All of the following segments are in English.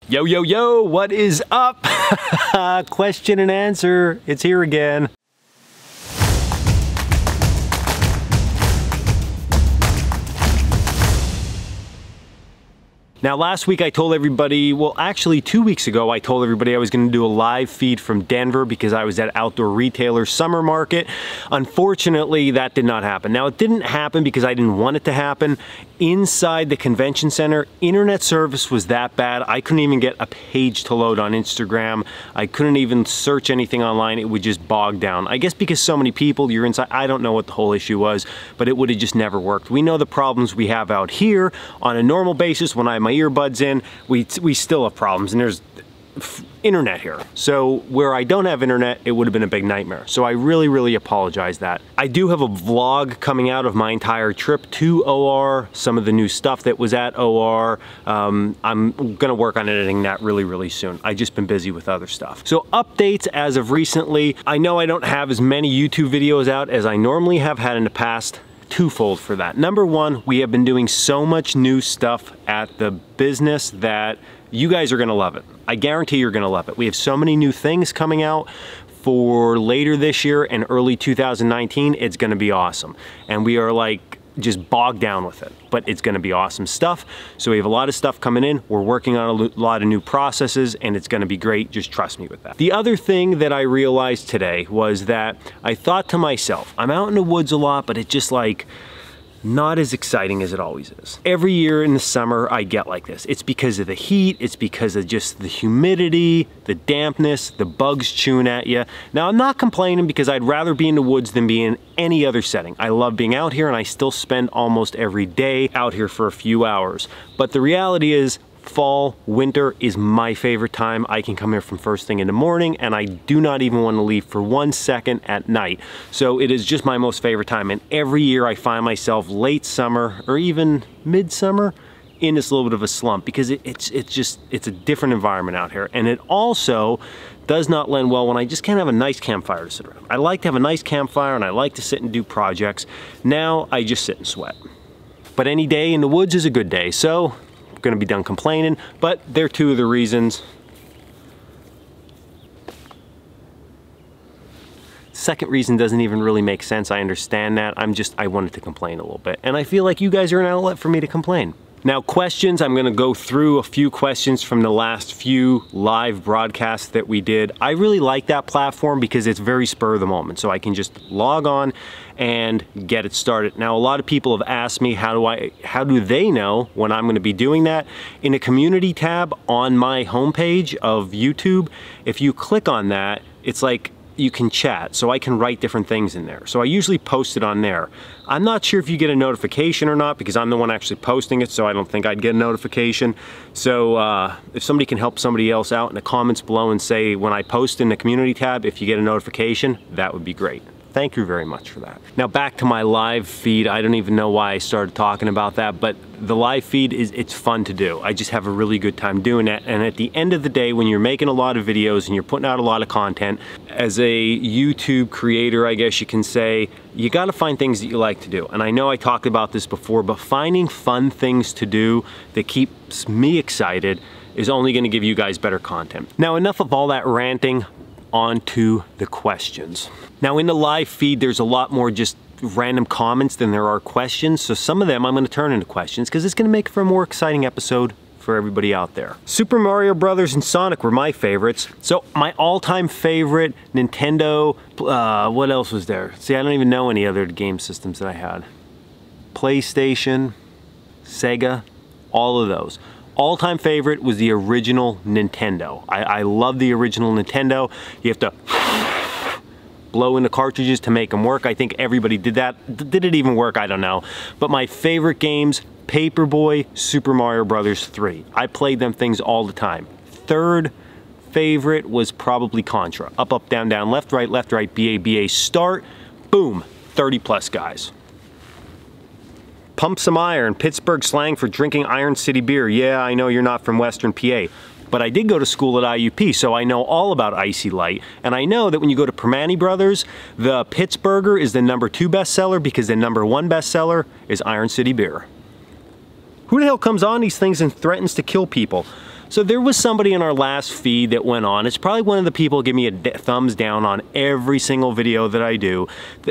Yo, yo, yo, what is up? Question and answer, it's here again. Now last week I told everybody, well actually 2 weeks ago I told everybody I was going to do a live feed from Denver because I was at Outdoor Retailer Summer Market. Unfortunately that did not happen. Now it didn't happen because I didn't want it to happen. Inside the convention center, internet service was that bad. I couldn't even get a page to load on Instagram. I couldn't even search anything online. It would just bog down. I guess because so many people, you're inside, I don't know what the whole issue was, but it would have just never worked. We know the problems we have out here on a normal basis. When I have my earbuds in, we still have problems, and there's internet here. So where I don't have internet, it would have been a big nightmare. So I really apologize that. I do have a vlog coming out of my entire trip to OR, some of the new stuff that was at OR. I'm gonna work on editing that really soon. I've just been busy with other stuff. So updates as of recently, I know I don't have as many YouTube videos out as I normally have had in the past. Twofold for that. Number one, we have been doing so much new stuff at the business that you guys are gonna love it. I guarantee you're gonna love it. We have so many new things coming out for later this year and early 2019. It's gonna be awesome. And we are like just bogged down with it, but it's gonna be awesome stuff. So we have a lot of stuff coming in. We're working on a lot of new processes and it's gonna be great. Just trust me with that. The other thing that I realized today was that I thought to myself, I'm out in the woods a lot, but it's just like, not as exciting as it always is. Every year in the summer, I get like this. It's because of the heat, it's because of just the humidity, the dampness, the bugs chewing at you. Now, I'm not complaining because I'd rather be in the woods than be in any other setting. I love being out here and I still spend almost every day out here for a few hours. But the reality is, fall, winter is my favorite time. I can come here from first thing in the morning and I do not even want to leave for 1 second at night. So it is just my most favorite time. And every year I find myself late summer or even midsummer in this little bit of a slump because it's a different environment out here. And it also does not lend well when I just can't have a nice campfire to sit around. I like to have a nice campfire and I like to sit and do projects. Now I just sit and sweat. But any day in the woods is a good day. So gonna be done complaining, but they're two of the reasons. Second reason doesn't even really make sense. I understand that. I wanted to complain a little bit. And I feel like you guys are an outlet for me to complain. Now questions, I'm gonna go through a few questions from the last few live broadcasts that we did. I really like that platform because it's very spur of the moment. So I can just log on and get it started. Now a lot of people have asked me how do they know when I'm gonna be doing that? In a community tab on my homepage of YouTube, if you click on that, it's like you can chat, so I can write different things in there. So I usually post it on there. I'm not sure if you get a notification or not because I'm the one actually posting it, so I don't think I'd get a notification. So if somebody can help somebody else out in the comments below and say when I post in the community tab, if you get a notification, that would be great. Thank you very much for that. Now back to my live feed. I don't even know why I started talking about that, but the live feed it's fun to do. I just have a really good time doing that. And at the end of the day, when you're making a lot of videos and you're putting out a lot of content, as a YouTube creator, I guess you can say, you gotta find things that you like to do. And I know I talked about this before, but finding fun things to do that keeps me excited is only gonna give you guys better content. Now enough of all that ranting, on to the questions. Now in the live feed, there's a lot more just random comments than there are questions. So some of them I'm gonna turn into questions because it's gonna make for a more exciting episode for everybody out there. Super Mario Brothers and Sonic were my favorites. So my all-time favorite Nintendo, what else was there? See, I don't even know any other game systems that I had. PlayStation, Sega, all of those. All-time favorite was the original Nintendo. I love the original Nintendo. You have to blow in the cartridges to make them work. I think everybody did that. Did it even work? I don't know. But my favorite games, Paperboy, Super Mario Brothers 3. I played them things all the time. Third favorite was probably Contra. Up, up, down, down, left, right, BA, BA, start, boom, 30 plus guys. Pump some iron, Pittsburgh slang for drinking Iron City beer. Yeah, I know you're not from Western PA, but I did go to school at IUP, so I know all about Icy Light. And I know that when you go to Permane Brothers, the Pittsburgher is the #2 bestseller because the #1 bestseller is Iron City beer. Who the hell comes on these things and threatens to kill people? So there was somebody in our last feed that went on. It's probably one of the people give me a thumbs down on every single video that I do.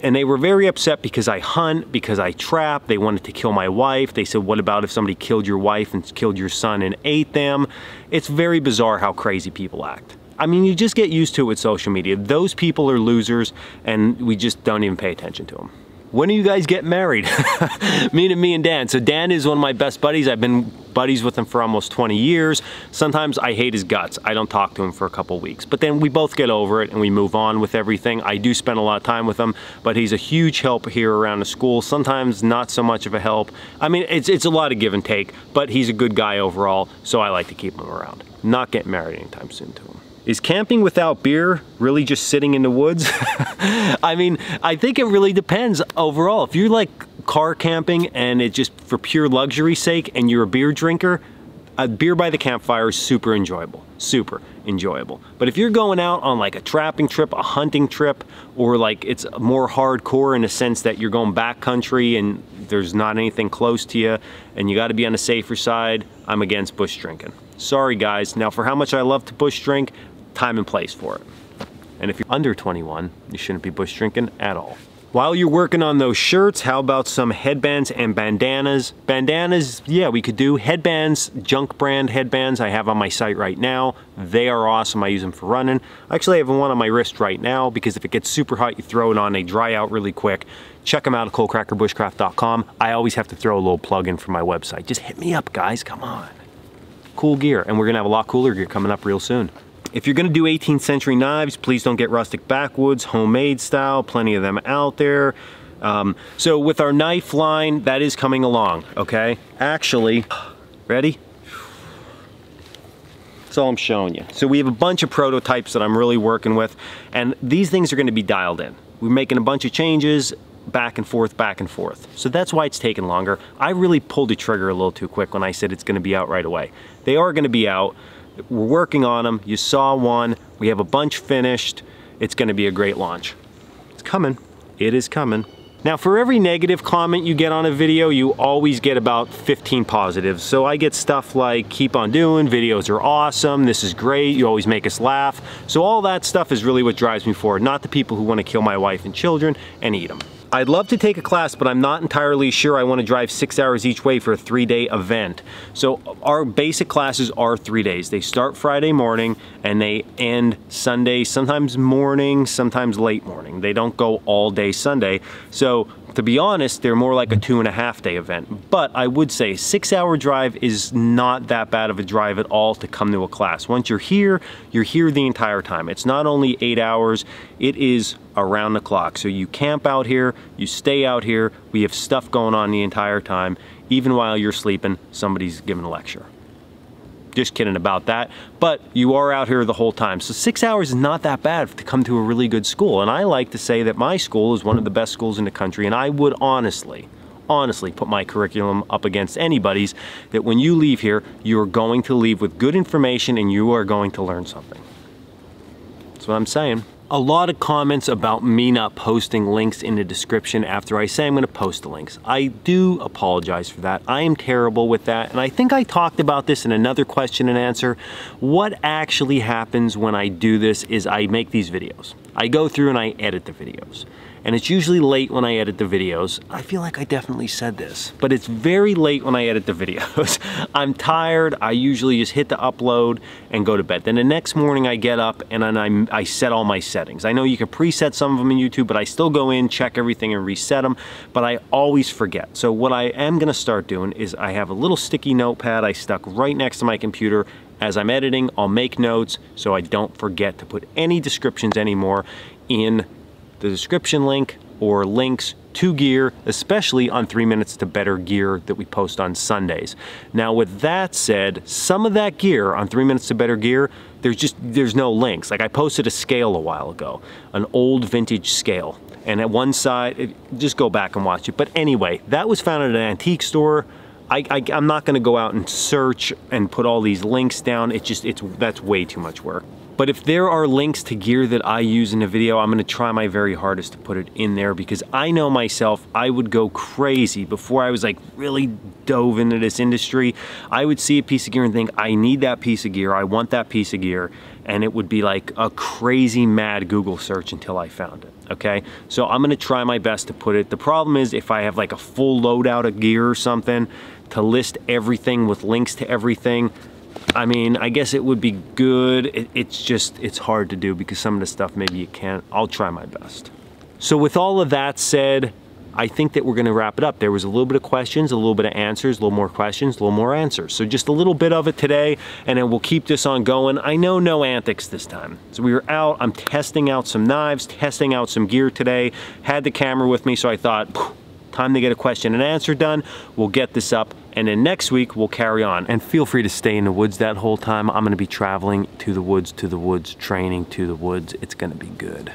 And they were very upset because I hunt, because I trap. They wanted to kill my wife. They said, what about if somebody killed your wife and killed your son and ate them? It's very bizarre how crazy people act. I mean, you just get used to it with social media. Those people are losers, and we just don't even pay attention to them. When are you guys getting married? me and Dan. So Dan is one of my best buddies. I've been buddies with him for almost 20 years. Sometimes I hate his guts. I don't talk to him for a couple weeks. But then we both get over it and we move on with everything. I do spend a lot of time with him, but he's a huge help here around the school. Sometimes not so much of a help. I mean, it's a lot of give and take, but he's a good guy overall, so I like to keep him around. Not getting married anytime soon to him. Is camping without beer really just sitting in the woods? I mean, I think it really depends overall. If you're like car camping and it's just for pure luxury sake and you're a beer drinker, a beer by the campfire is super enjoyable, super enjoyable. But if you're going out on like a trapping trip, a hunting trip, or like it's more hardcore in a sense that you're going backcountry and there's not anything close to you and you got to be on the safer side, I'm against bush drinking. Sorry guys. Now for how much I love to bush drink, time and place for it. And if you're under 21, you shouldn't be bush drinking at all. While you're working on those shirts, how about some headbands and bandanas? Bandanas, yeah, we could do. Headbands, Junk brand headbands I have on my site right now. They are awesome. I use them for running. I actually have one on my wrist right now because if it gets super hot, you throw it on, they dry out really quick. Check them out at coalcrackerbushcraft.com. I always have to throw a little plug in for my website. Just hit me up, guys, come on. Cool gear, and we're gonna have a lot cooler gear coming up real soon. If you're gonna do 18th century knives, please don't get rustic backwoods, homemade style, plenty of them out there. So with our knife line, that is coming along, okay? Actually, ready? That's all I'm showing you. So we have a bunch of prototypes that I'm really working with, and these things are gonna be dialed in. We're making a bunch of changes, back and forth, back and forth. So that's why it's taking longer. I really pulled the trigger a little too quick when I said it's gonna be out right away. They are gonna be out. We're working on them. You saw one. We have a bunch finished. It's gonna be a great launch. It's coming. It is coming. Now for every negative comment you get on a video, you always get about 15 positives. So I get stuff like, keep on doing, videos are awesome, this is great, you always make us laugh. So all that stuff is really what drives me forward, not the people who want to kill my wife and children and eat them. I'd love to take a class, but I'm not entirely sure I want to drive 6 hours each way for a 3-day event. So our basic classes are 3 days. They start Friday morning and they end Sunday, sometimes morning, sometimes late morning. They don't go all day Sunday. So to be honest, they're more like a 2.5-day event. But I would say a 6-hour drive is not that bad of a drive at all to come to a class. Once you're here the entire time. It's not only 8 hours, it is around the clock. So you camp out here, you stay out here, we have stuff going on the entire time. Even while you're sleeping, somebody's giving a lecture. Just kidding about that, but you are out here the whole time. So 6 hours is not that bad to come to a really good school. And I like to say that my school is one of the best schools in the country, and I would honestly put my curriculum up against anybody's, that when you leave here, you're going to leave with good information and you are going to learn something. That's what I'm saying. A lot of comments about me not posting links in the description after I say I'm going to post the links. I do apologize for that. I am terrible with that, and I think I talked about this in another question and answer. What actually happens when I do this is I make these videos. I go through and I edit the videos. And it's usually late when I edit the videos. I feel like I definitely said this, but it's very late when I edit the videos. I'm tired, I usually just hit the upload and go to bed. Then the next morning I get up and then I set all my settings. I know you can preset some of them in YouTube, but I still go in, check everything and reset them, but I always forget. So what I am gonna start doing is I have a little sticky notepad I stuck right next to my computer. As I'm editing, I'll make notes so I don't forget to put any descriptions anymore in the description link or links to gear, especially on 3 Minutes to Better gear that we post on Sundays. Now with that said, some of that gear on 3 Minutes to Better gear, there's no links. Like I posted a scale a while ago, an old vintage scale. And at one side, just go back and watch it. But anyway, that was found at an antique store. I'm not gonna go out and search and put all these links down. That's way too much work. But if there are links to gear that I use in a video, I'm gonna try my very hardest to put it in there, because I know myself, I would go crazy before I was like really dove into this industry. I would see a piece of gear and think, I need that piece of gear, I want that piece of gear, and it would be like a crazy mad Google search until I found it, okay? So I'm gonna try my best to put it. The problem is if I have like a full loadout of gear or something, to list everything with links to everything, I mean, I guess it would be good. It's hard to do because some of the stuff maybe you can't. I'll try my best. So with all of that said, I think that we're gonna wrap it up. There was a little bit of questions, a little bit of answers, a little more questions, a little more answers. So just a little bit of it today, and then we'll keep this on going. I know no antics this time. So we were out, I'm testing out some knives, testing out some gear today, had the camera with me, so I thought, time to get a question and answer done. We'll get this up, and then next week we'll carry on. And feel free to stay in the woods that whole time. I'm gonna be traveling to the woods, training to the woods. It's gonna be good.